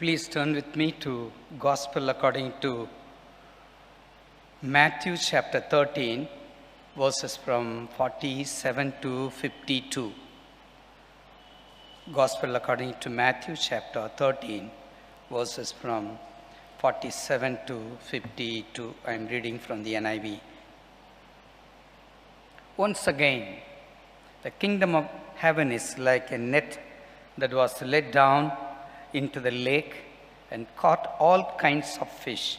Please turn with me to Gospel according to Matthew chapter 13, verses from 47 to 52. Gospel according to Matthew chapter 13, verses from 47 to 52. I am reading from the NIV. Once again, the kingdom of heaven is like a net that was let down into the lake and caught all kinds of fish.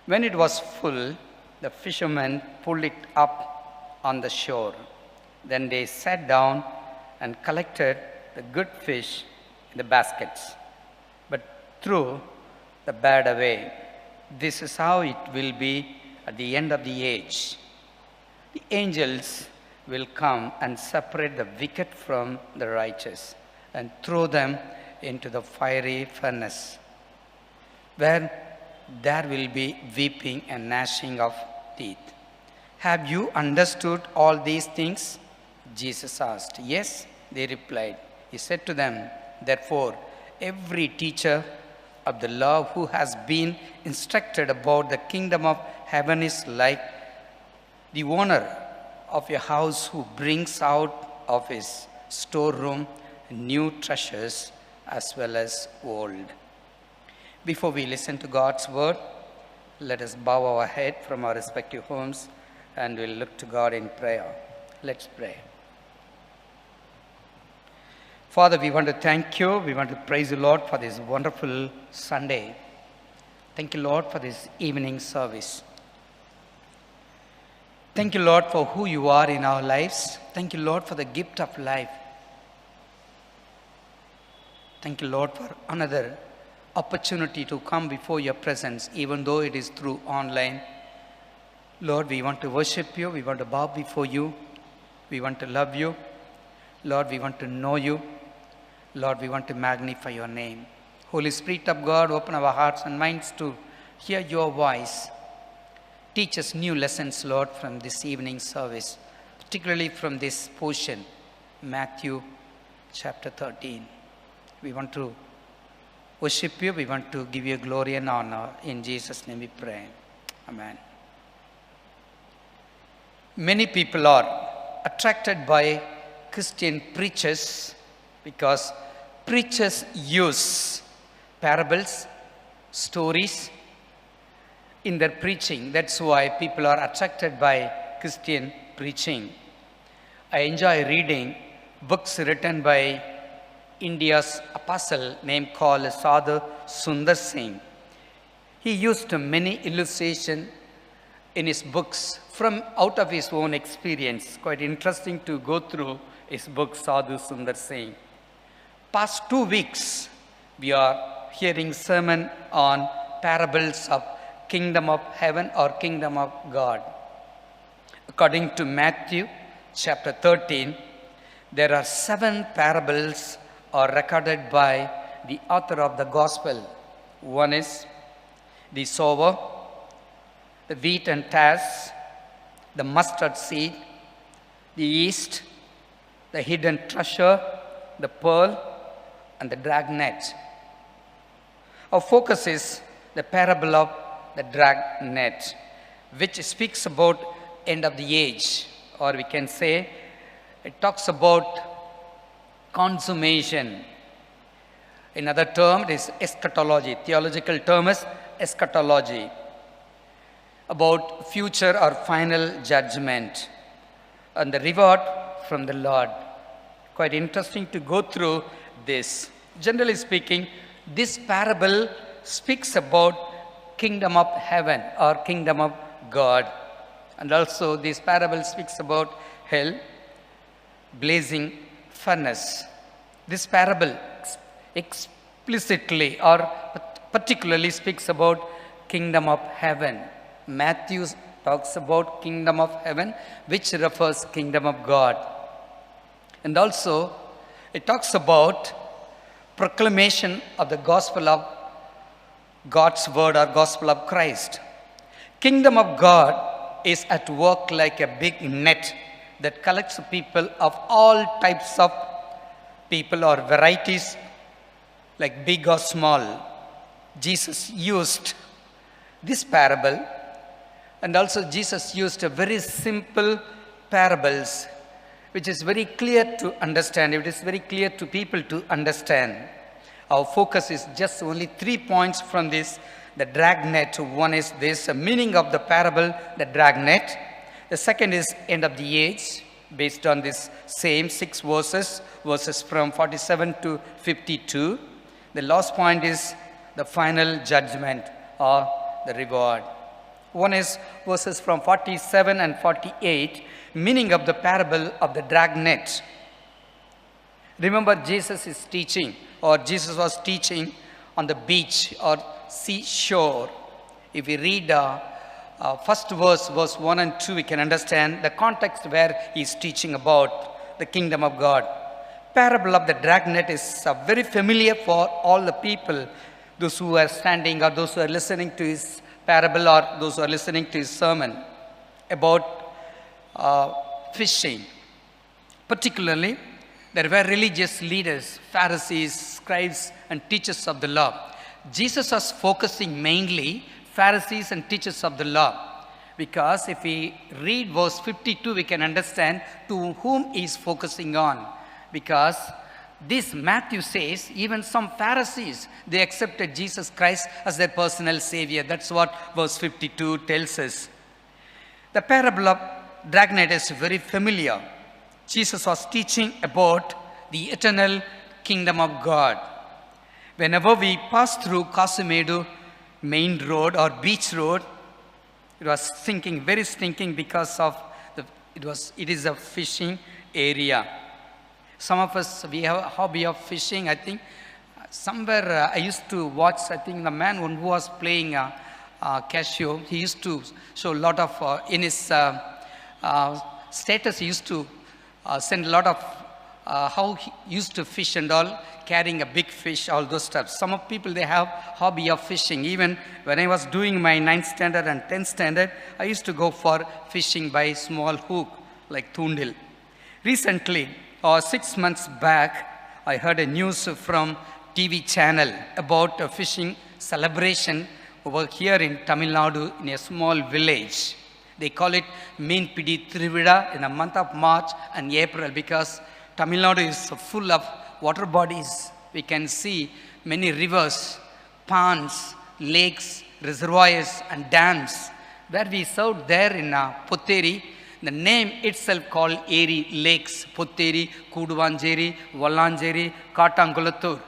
When it was full, the fishermen pulled it up on the shore. Then they sat down and collected the good fish in the baskets, but threw the bad away. This is how it will be at the end of the age. The angels will come and separate the wicked from the righteous and throw them into the fiery furnace, where there will be weeping and gnashing of teeth. Have you understood all these things? Jesus asked. Yes, they replied. He said to them, therefore, every teacher of the law who has been instructed about the kingdom of heaven is like the owner of a house who brings out of his storeroom new treasures as well as old. Before we listen to God's word, let us bow our head from our respective homes and we'll look to God in prayer. Let's pray. Father, we want to thank you. We want to praise you, Lord, for this wonderful Sunday. Thank you, Lord, for this evening service. Thank you, Lord, for who you are in our lives. Thank you, Lord, for the gift of life. Thank you, Lord, for another opportunity to come before your presence, even though it is through online. Lord, we want to worship you. We want to bow before you. We want to love you. Lord, we want to know you. Lord, we want to magnify your name. Holy Spirit of God, open our hearts and minds to hear your voice. Teach us new lessons, Lord, from this evening service, particularly from this portion, Matthew chapter 13. We want to worship you. We want to give you glory and honor. In Jesus' name we pray. Amen. Many people are attracted by Christian preachers because preachers use parables, stories in their preaching. That's why people are attracted by Christian preaching. I enjoy reading books written by India's apostle named called Sadhu Sundar Singh. He used many illustrations in his books from out of his own experience. Quite interesting to go through his book Sadhu Sundar Singh. Past 2 weeks, we are hearing sermon on parables of kingdom of heaven or kingdom of God. According to Matthew chapter 13, there are 7 parables are recorded by the author of the gospel. One is the sower, the wheat and tares, the mustard seed, the yeast, the hidden treasure, the pearl, and the dragnet. Our focus is the parable of the dragnet, which speaks about end of the age, or we can say it talks about consummation. Another term is eschatology. Theological term is eschatology, about future or final judgment and the reward from the Lord. Quite interesting to go through this. Generally speaking, this parable speaks about kingdom of heaven or kingdom of God. And also this parable speaks about hell, blazing furnace. This parable explicitly or particularly speaks about kingdom of heaven. Matthew talks about kingdom of heaven, which refers kingdom of God. And also it talks about proclamation of the gospel of God's word or gospel of Christ. Kingdom of God is at work like a big net that collects people of all types of people or varieties like big or small, Jesus used this parable, and also Jesus used a very simple parables, which is very clear to understand. It is very clear to people to understand. Our focus is just only 3 points from this. The dragnet. One is this, meaning of the parable, the dragnet. The second is end of the age, based on this same 6 verses from 47 to 52. The last point is the final judgment or the reward. One is verses from 47 and 48, meaning of the parable of the dragnet. Remember, Jesus is teaching, or Jesus was teaching on the beach or seashore. If we read first verse 1 and 2, we can understand the context where he is teaching about the kingdom of God. Parable of the dragnet is very familiar for all the people, those who are standing or those who are listening to his parable or those who are listening to his sermon about fishing. Particularly, there were religious leaders, Pharisees, scribes, and teachers of the law. Jesus was focusing mainly Pharisees and teachers of the law, because if we read verse 52, we can understand to whom he is focusing on. Because this Matthew says, even some Pharisees, they accepted Jesus Christ as their personal savior. That's what verse 52 tells us. The parable of dragnet is very familiar. Jesus was teaching about the eternal kingdom of God. Whenever we pass through Kasumedu main road or beach road, it was stinking, very stinking, because of it is a fishing area. Some of us, we have a hobby of fishing. I think somewhere I used to watch, I think the man who was playing Casio, he used to show a lot of, in his status, he used to send a lot of how he used to fish and all, carrying a big fish, all those stuff. Some of people, they have hobby of fishing. Even when I was doing my 9th standard and 10th standard, I used to go for fishing by small hook, like Thundil. Recently, or 6 months back, I heard a news from TV channel about a fishing celebration over here in Tamil Nadu in a small village. They call it Meenpidi Trivida in the month of March and April, because Tamil Nadu is full of water bodies. We can see many rivers, ponds, lakes, reservoirs and dams. Where we served there in Putteri, the name itself called Eri Lakes, Putteri, Kuduvanjeri, Vallanjeri, Kattangulathur.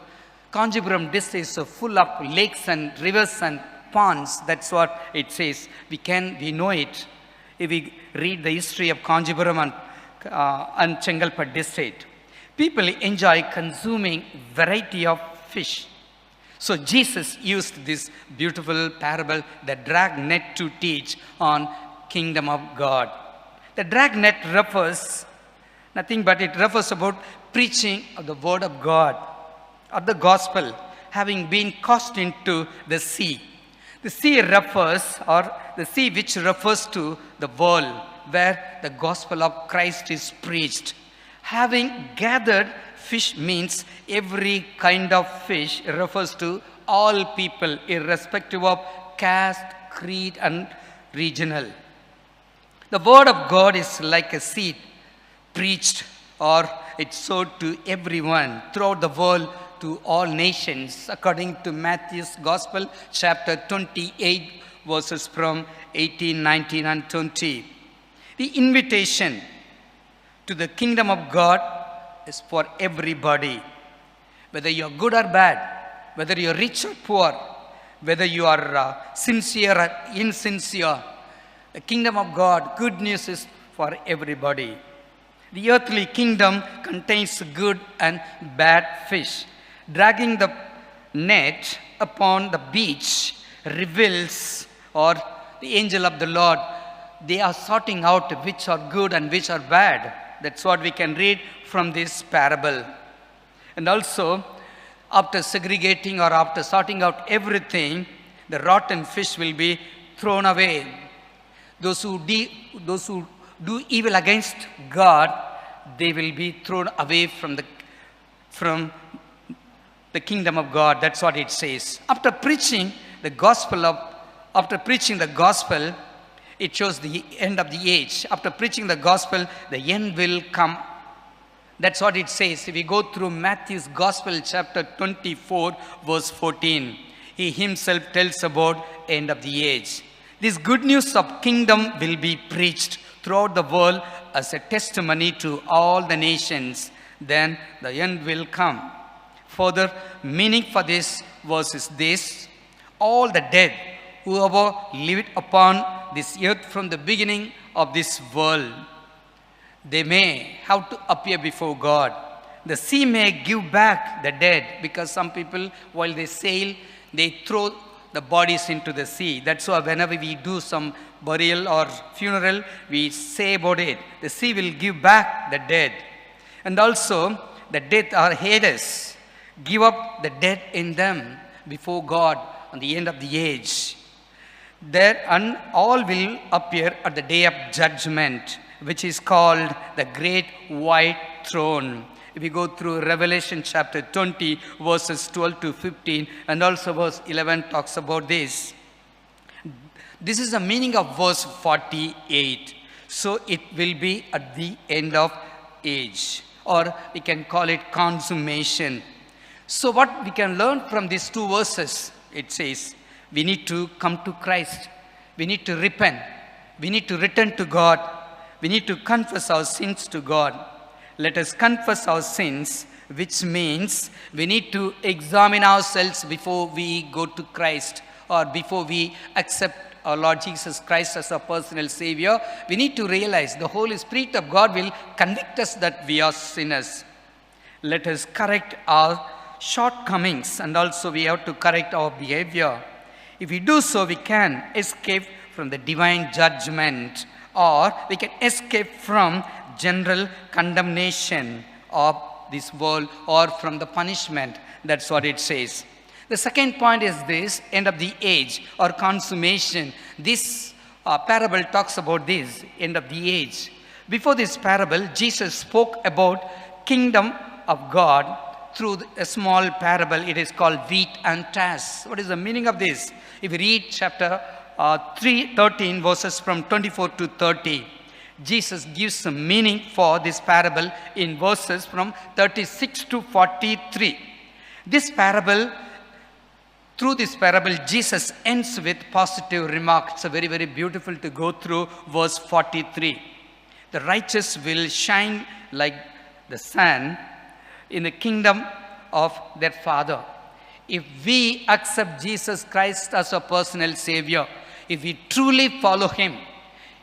Kanjipuram district is full of lakes and rivers and ponds. That's what it says. We know it if we read the history of Kanjipuram and Chengalpattu district. People enjoy consuming variety of fish. So Jesus used this beautiful parable, the dragnet, to teach on kingdom of God. The dragnet refers nothing but it refers about preaching of the word of God, of the gospel, having been cast into the sea. The sea refers, or the sea which refers to the world where the gospel of Christ is preached. Having gathered fish means every kind of fish, refers to all people irrespective of caste, creed and regional. The word of God is like a seed preached, or it's sold to everyone throughout the world, to all nations, according to Matthew's Gospel, chapter 28, verses from 18, 19 and 20. The invitation to the kingdom of God is for everybody. Whether you're good or bad, whether you're rich or poor, whether you are sincere or insincere, the kingdom of God, good news is for everybody. The earthly kingdom contains good and bad fish. Dragging the net upon the beach reveals, or the angel of the Lord, they are sorting out which are good and which are bad. That's what we can read from this parable. And also, after segregating or after sorting out everything, the rotten fish will be thrown away. Those who do evil against God, they will be thrown away from the kingdom of God. That's what it says. After preaching the gospel, it shows the end of the age. After preaching the gospel, the end will come. That's what it says. If we go through Matthew's Gospel, chapter 24, verse 14, he himself tells about end of the age. This good news of kingdom will be preached throughout the world as a testimony to all the nations. Then the end will come. Further meaning for this verse is this: all the dead who ever lived upon this earth from the beginning of this world, they may have to appear before God. The sea may give back the dead, because some people, while they sail, they throw the bodies into the sea. That's why whenever we do some burial or funeral, we say about it. The sea will give back the dead. And also, the death or Hades give up the dead in them before God on the end of the age. There, and all will appear at the day of judgment, which is called the great white throne. If we go through Revelation chapter 20, verses 12 to 15, and also verse 11 talks about this. This is the meaning of verse 48. So it will be at the end of age, or we can call it consummation. So what we can learn from these two verses, it says, we need to come to Christ. We need to repent. We need to return to God. We need to confess our sins to God. Let us confess our sins, which means we need to examine ourselves before we go to Christ, or before we accept our Lord Jesus Christ as our personal Savior. We need to realize the Holy Spirit of God will convict us that we are sinners. Let us correct our shortcomings, and also we have to correct our behavior. If we do so, we can escape from the divine judgment, or we can escape from general condemnation of this world, or from the punishment. That's what it says. The second point is this: end of the age or consummation. This parable talks about this, end of the age. Before this parable, Jesus spoke about kingdom of God through a small parable. It is called wheat and tares. What is the meaning of this? If you read chapter 13 verses from 24 to 30, Jesus gives some meaning for this parable in verses from 36 to 43. Through this parable, Jesus ends with positive remarks. It's very, very beautiful to go through verse 43. The righteous will shine like the sun in the kingdom of their Father. If we accept Jesus Christ as our personal Savior, if we truly follow Him,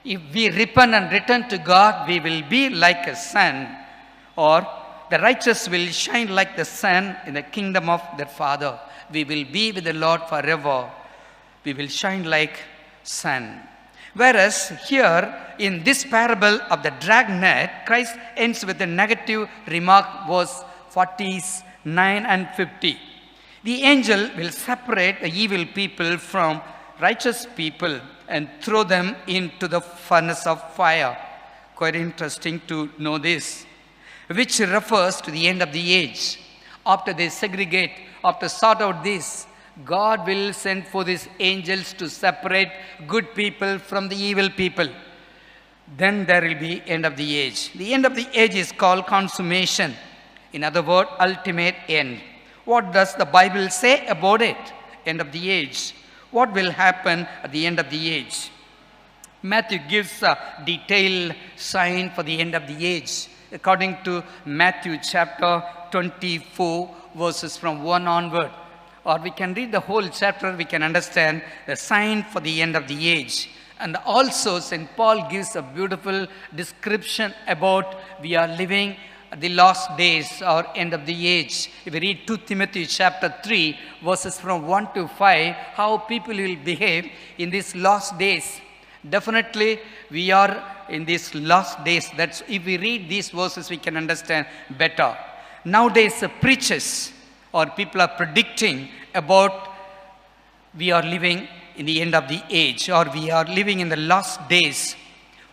if we repent and return to God, we will be like a sun, or the righteous will shine like the sun in the kingdom of their Father. We will be with the Lord forever. We will shine like sun. Whereas here in this parable of the dragnet, Christ ends with a negative remark, verse 49 and 50. The angel will separate the evil people from righteous people and throw them into the furnace of fire. Quite interesting to know this, which refers to the end of the age. After they segregate, after sort out this, God will send for these angels to separate good people from the evil people. Then there will be end of the age. The end of the age is called consummation. In other words, ultimate end. What does the Bible say about it? End of the age. What will happen at the end of the age? Matthew gives a detailed sign for the end of the age. According to Matthew chapter 24, verses from 1 onward, or we can read the whole chapter, we can understand the sign for the end of the age. And also St. Paul gives a beautiful description about we are living the last days or end of the age. If we read 2 Timothy chapter 3, verses from 1 to 5, how people will behave in these last days. Definitely we are in these last days. That's, if we read these verses, we can understand better. Nowadays preachers or people are predicting about we are living in the end of the age, or we are living in the last days.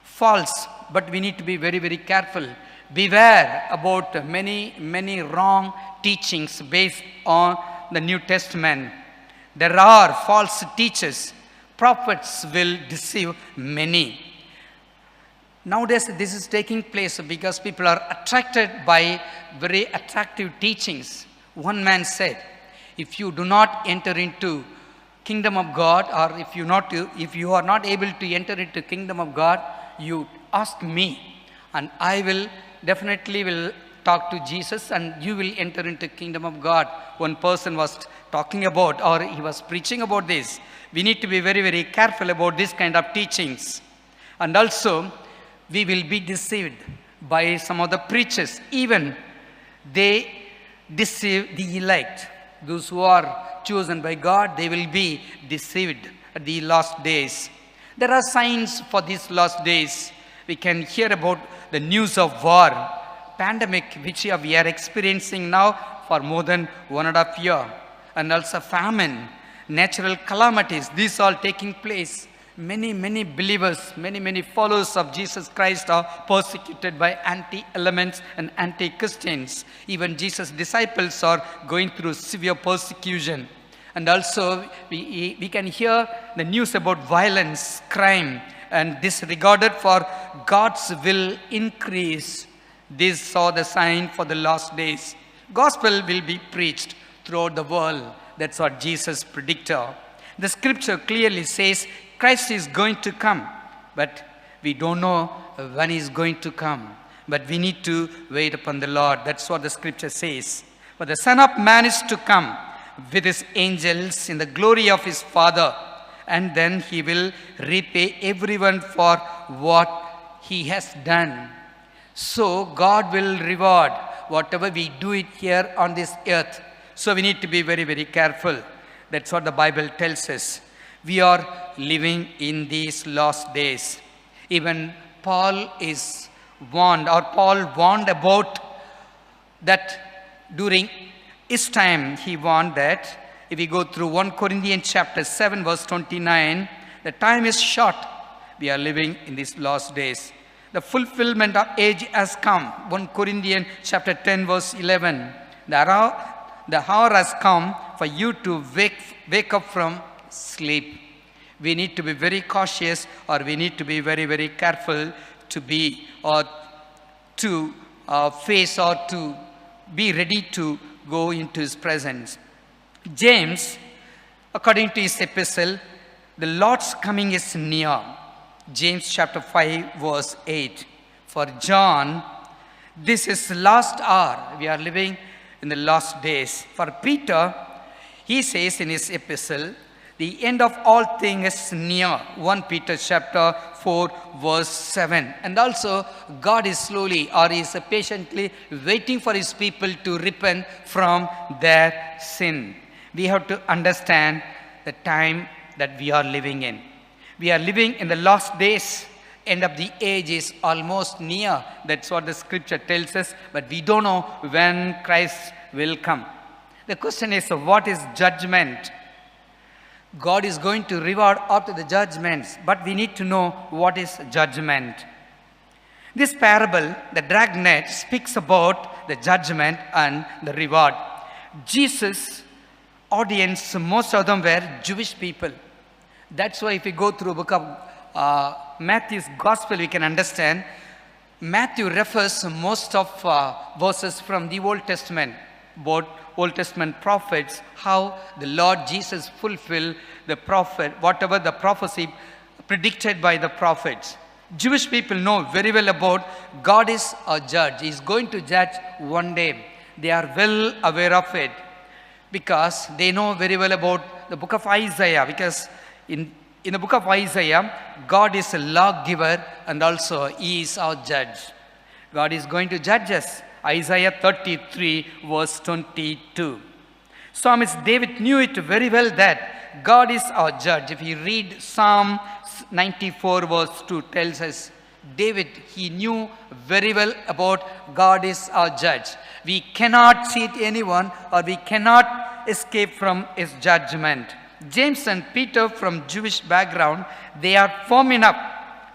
False, but we need to be very, very careful. Beware about many, many wrong teachings based on the New Testament. There are false teachers. Prophets will deceive many. Nowadays, this is taking place because people are attracted by very attractive teachings. One man said, if you do not enter into kingdom of God, or if you are not able to enter into kingdom of God, you ask me, and I will definitely will talk to Jesus, and you will enter into kingdom of God. One person was talking about, or he was preaching about this. We need to be very, very careful about this kind of teachings. And also, we will be deceived by some of the preachers. Even they deceive the elect. Those who are chosen by God, they will be deceived at the last days. There are signs for these last days. We can hear about the news of war, pandemic, which we are experiencing now for more than 1.5 years, and also famine, natural calamities. These all taking place. Many believers, many followers of Jesus Christ are persecuted by anti-elements and anti-Christians. Even Jesus' disciples are going through severe persecution. And also we can hear the news about violence, crime, and disregarded for God's will increase. These are the sign for the last days. Gospel will be preached throughout the world. That's what Jesus predicted. The scripture clearly says Christ is going to come, but we don't know when he is going to come. But we need to wait upon the Lord. That's what the scripture says. For the Son of Man is to come with his angels in the glory of his Father, and then he will repay everyone for what he has done. So God will reward whatever we do it here on this earth. So we need to be very, very careful. That's what the Bible tells us. We are living in these last days. Even Paul is warned, or Paul warned about that during his time. He warned that if we go through 1 Corinthians chapter 7 verse 29, the time is short. We are living in these last days. The fulfillment of age has come. 1 Corinthians chapter 10 verse 11. The hour has come for you to wake up from sleep. We need to be very cautious, or we need to be very, very careful to be, or to face, or to be ready to go into his presence. James, according to his epistle, the Lord's coming is near. James chapter 5 verse 8. For John, this is the last hour. We are living in the last days. For Peter, he says in his epistle, the end of all things is near. 1 Peter chapter 4 verse 7. And also God is slowly, or is patiently waiting for his people to repent from their sin. We have to understand the time that we are living in. We are living in the last days. End of the age is almost near. That's what the scripture tells us. But we don't know when Christ will come. The question is, what is judgment? God is going to reward after the judgments, but we need to know what is judgment. This parable, the dragnet, speaks about the judgment and the reward. Jesus' audience, most of them were Jewish people. That's why if we go through the book of Matthew's Gospel, we can understand Matthew refers most of verses from the Old Testament, both Old Testament prophets, how the Lord Jesus fulfilled the prophet, whatever the prophecy predicted by the prophets. Jewish people know very well about God is a judge. He is going to judge one day. They are well aware of it because they know very well about the book of Isaiah, because in the book of Isaiah, God is a lawgiver and also he is our judge. God is going to judge us. Isaiah 33 verse 22. Psalmist David knew it very well that God is our judge. If you read Psalm 94 verse 2 tells us, David, he knew very well about God is our judge. We cannot cheat anyone, or we cannot escape from his judgment. James and Peter, from Jewish background, they are firm enough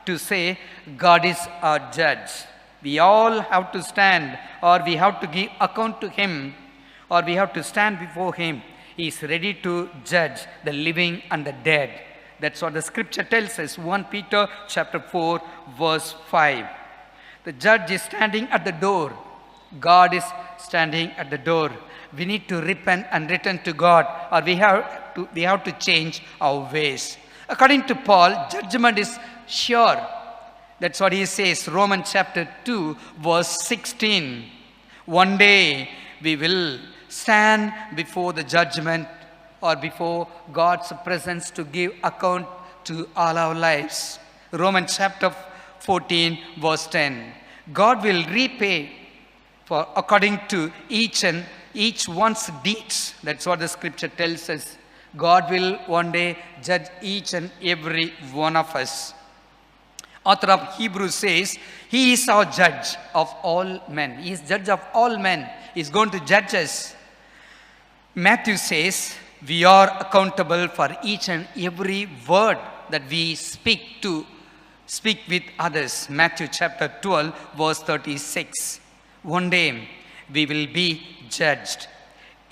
to say God is our judge. We all have to stand, or we have to give account to him. or we have to stand before him. He is ready to judge the living and the dead. That's what the scripture tells us. 1 Peter chapter 4 verse 5. The judge is standing at the door. God is standing at the door. We need to repent and return to God, or we have to change our ways. According to Paul, judgment is sure. That's what he says, Romans chapter 2 verse 16. One day we will stand before the judgment or before God's presence to give account to all our lives. Romans chapter 14 verse 10. God will repay for according to each one's deeds. That's what the scripture tells us. God will one day judge each and every one of us. Author of Hebrews says, he is our judge of all men. He is judge of all men. He is going to judge us. Matthew says, we are accountable for each and every word that we speak with others. Matthew chapter 12 verse 36. One day we will be judged.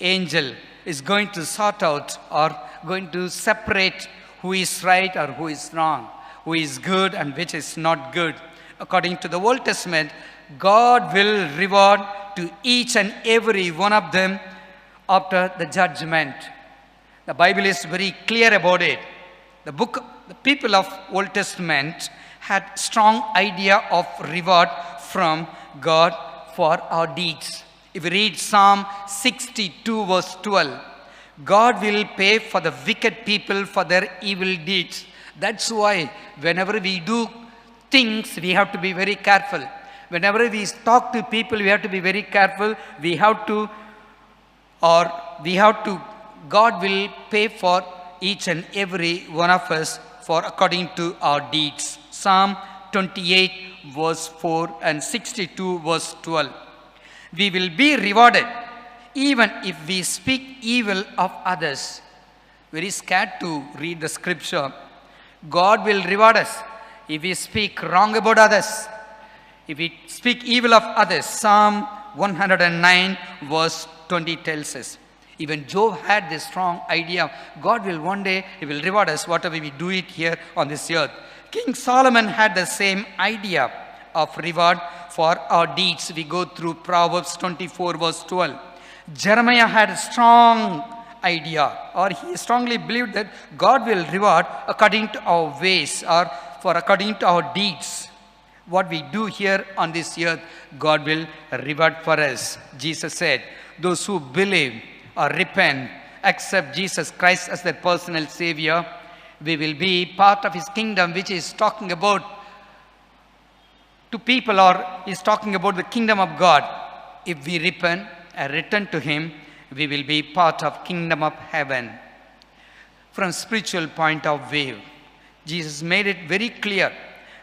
Angel is going to sort out or going to separate who is right or who is wrong, who is good and which is not good. According to the Old Testament, God will reward to each and every one of them after the judgment. The Bible is very clear about it. The people of Old Testament had strong idea of reward from God for our deeds. If you read Psalm 62 verse 12, God will pay for the wicked people for their evil deeds. That's why whenever we do things, we have to be very careful. Whenever we talk to people, we have to be very careful. God will pay for each and every one of us for according to our deeds. Psalm 28 verse 4 and 62 verse 12. We will be rewarded even if we speak evil of others. Very scared to read the scripture. God will reward us if we speak wrong about others, if we speak evil of others. Psalm 109 verse 20 tells us. Even Job had this strong idea. God will one day, he will reward us whatever we do it here on this earth. King Solomon had the same idea of reward for our deeds. We go through Proverbs 24 verse 12. Jeremiah had a strong idea, or he strongly believed that God will reward according to our ways or for according to our deeds. What we do here on this earth, God will reward for us. Jesus said, those who believe or repent, accept Jesus Christ as their personal Savior, we will be part of His kingdom, which is talking about to people, or is talking about the kingdom of God. If we repent and return to Him, we will be part of kingdom of heaven. From spiritual point of view, Jesus made it very clear.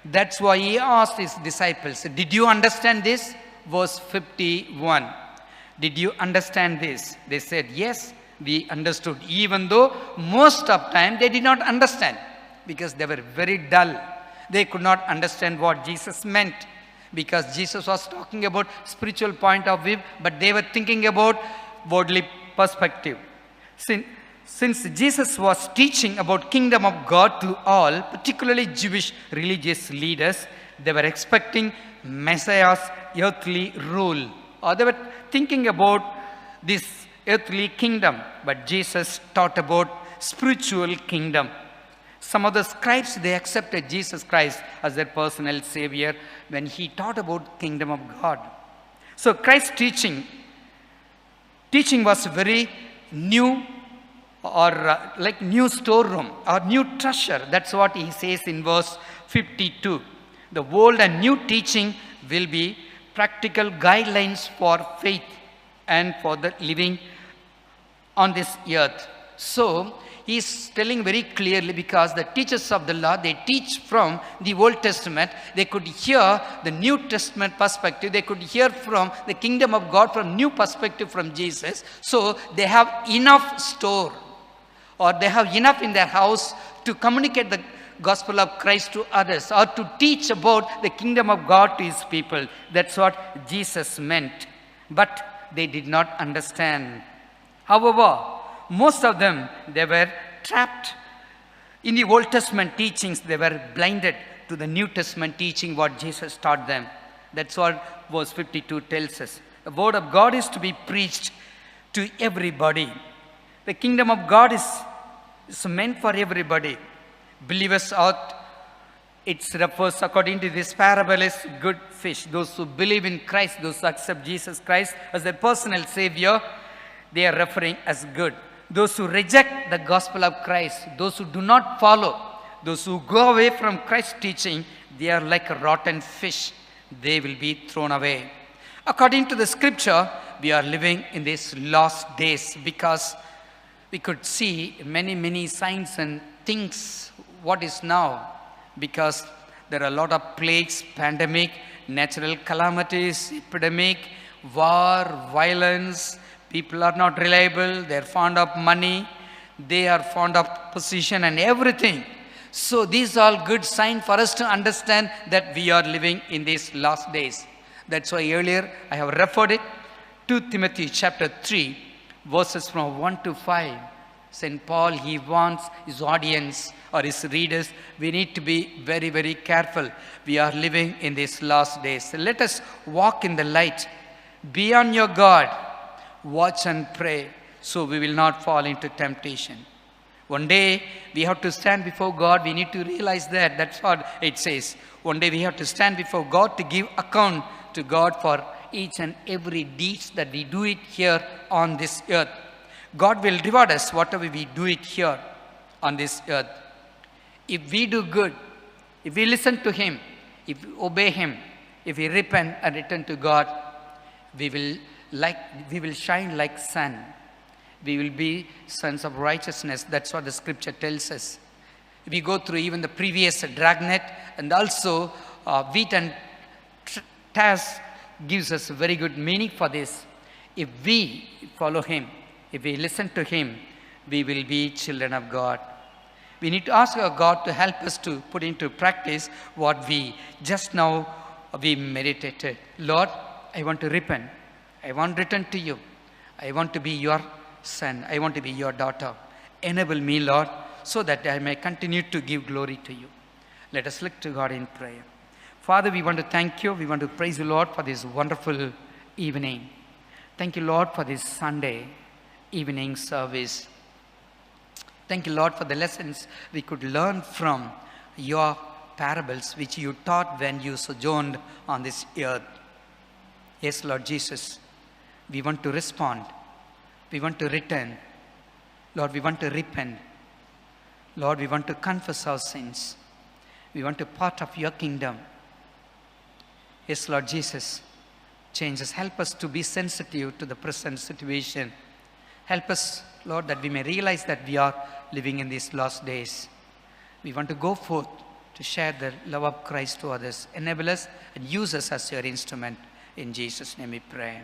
That's why He asked His disciples, did you understand this? Verse 51. Did you understand this? They said, yes, we understood. Even though most of time they did not understand, because they were very dull. They could not understand what Jesus meant, because Jesus was talking about spiritual point of view, but they were thinking about worldly perspective. Since Jesus was teaching about kingdom of God to all, particularly Jewish religious leaders, they were expecting Messiah's earthly rule, or they were thinking about this earthly kingdom, but Jesus taught about spiritual kingdom. Some of the scribes, they accepted Jesus Christ as their personal Savior when He taught about kingdom of God. So Christ's teaching was very new, or like new storeroom or new treasure. That's what He says in verse 52. The old and new teaching will be practical guidelines for faith and for the living on this earth. So He's telling very clearly, because the teachers of the law, they teach from the Old Testament. They could hear the New Testament perspective. They could hear from the kingdom of God from new perspective from Jesus. So they have enough store, or they have enough in their house to communicate the gospel of Christ to others, or to teach about the kingdom of God to His people. That's what Jesus meant. But they did not understand. However, most of them, they were trapped in the Old Testament teachings. They were blinded to the New Testament teaching what Jesus taught them. That's what verse 52 tells us. The word of God is to be preached to everybody. The kingdom of God is meant for everybody. Believers ought, it refers according to this parable is good fish. Those who believe in Christ, those who accept Jesus Christ as their personal Savior, they are referring as good. Those who reject the gospel of Christ, those who do not follow, those who go away from Christ's teaching, they are like a rotten fish. They will be thrown away. According to the scripture, we are living in these last days because we could see many signs and things what is now, because there are a lot of plagues, pandemic, natural calamities, epidemic, war, violence. People are not reliable. They are fond of money. They are fond of position and everything. So these are all good signs for us to understand that we are living in these last days. That's why earlier I have referred it to Timothy chapter 3, verses from 1 to 5. St. Paul, he wants his audience or his readers, we need to be very careful. We are living in these last days. So let us walk in the light. Be on your guard. Watch and pray so we will not fall into temptation. One day we have to stand before God. We need to realize that. That's what it says. One day we have to stand before God to give account to God for each and every deeds that we do it here on this earth. God will reward us whatever we do it here on this earth. If we do good, if we listen to Him, if we obey Him, if we repent and return to God, we will shine like sun. We will be sons of righteousness. That's what the scripture tells us. If we go through even the previous dragnet and also wheat and tares gives us a very good meaning for this. If we follow Him, if we listen to Him, we will be children of God. We need to ask our God to help us to put into practice what we just now we meditated. Lord, I want to repent. I want to return to you. I want to be your son. I want to be your daughter. Enable me, Lord, so that I may continue to give glory to you. Let us look to God in prayer. Father, we want to thank you. We want to praise you, Lord, for this wonderful evening. Thank you, Lord, for this Sunday evening service. Thank you, Lord, for the lessons we could learn from your parables which you taught when you sojourned on this earth. Yes, Lord Jesus, we want to respond. We want to return. Lord, we want to repent. Lord, we want to confess our sins. We want to be part of your kingdom. Yes, Lord Jesus, change us. Help us to be sensitive to the present situation. Help us, Lord, that we may realize that we are living in these last days. We want to go forth to share the love of Christ to others. Enable us and use us as your instrument. In Jesus' name we pray.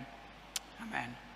Amen.